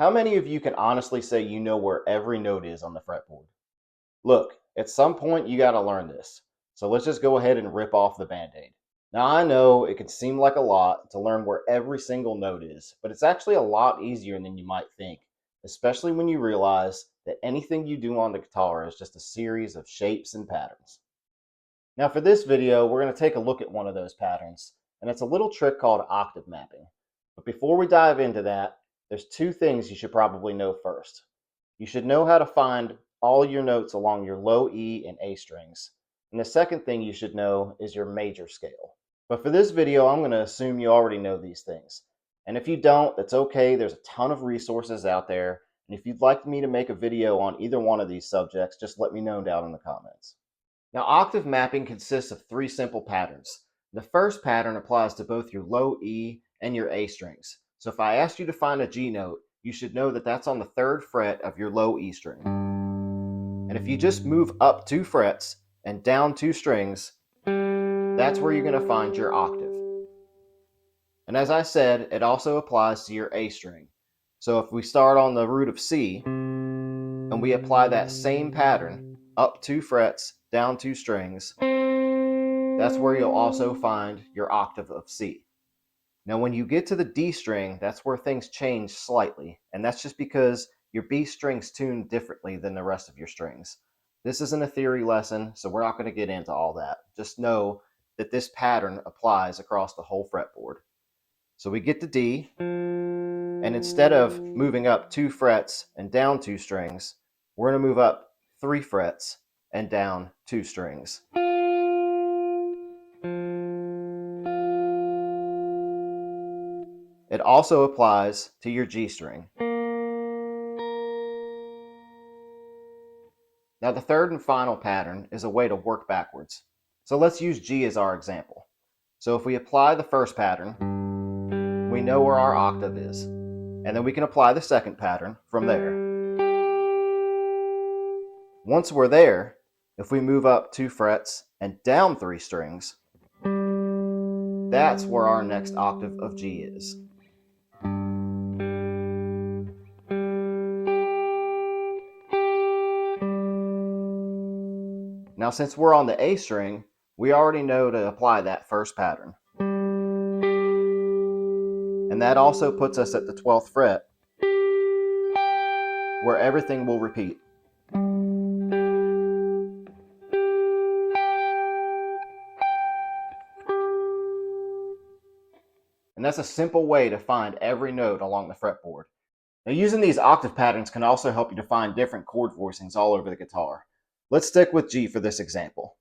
How many of you can honestly say you know where every note is on the fretboard? Look, at some point you got to learn this. So let's just go ahead and rip off the band-aid. Now I know it can seem like a lot to learn where every single note is, but it's actually a lot easier than you might think, especially when you realize that anything you do on the guitar is just a series of shapes and patterns. Now for this video, we're going to take a look at one of those patterns, and it's a little trick called octave mapping. But before we dive into that, there's two things you should probably know first. You should know how to find all your notes along your low E and A strings. And the second thing you should know is your major scale. But for this video, I'm going to assume you already know these things. And if you don't, that's okay. There's a ton of resources out there. And if you'd like me to make a video on either one of these subjects, just let me know down in the comments. Now, octave mapping consists of three simple patterns. The first pattern applies to both your low E and your A strings. So if I asked you to find a G note, you should know that that's on the 3rd fret of your low E string. And if you just move up 2 frets and down 2 strings, that's where you're going to find your octave. And as I said, it also applies to your A string. So if we start on the root of C and we apply that same pattern, up 2 frets, down 2 strings, that's where you'll also find your octave of C. Now when you get to the D string, that's where things change slightly, and that's just because your B string's tuned differently than the rest of your strings. This isn't a theory lesson, so we're not going to get into all that. Just know that this pattern applies across the whole fretboard. So we get to D, and instead of moving up 2 frets and down 2 strings, we're going to move up 3 frets and down 2 strings. It also applies to your G string. Now the third and final pattern is a way to work backwards. So let's use G as our example. So if we apply the first pattern, we know where our octave is. And then we can apply the second pattern from there. Once we're there, if we move up 2 frets and down 3 strings, that's where our next octave of G is. Now since we're on the A string, we already know to apply that first pattern. And that also puts us at the 12th fret, where everything will repeat. And that's a simple way to find every note along the fretboard. Now using these octave patterns can also help you to find different chord voicings all over the guitar. Let's stick with G for this example.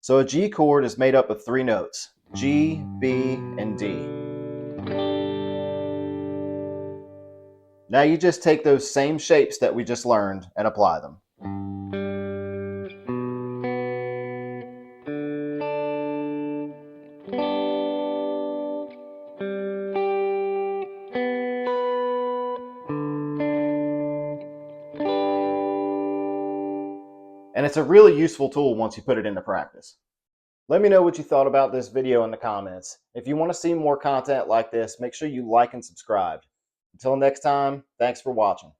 So a G chord is made up of 3 notes, G, B, and D. Now you just take those same shapes that we just learned and apply them. And it's a really useful tool once you put it into practice. Let me know what you thought about this video in the comments. If you want to see more content like this, make sure you like and subscribe. Until next time, thanks for watching.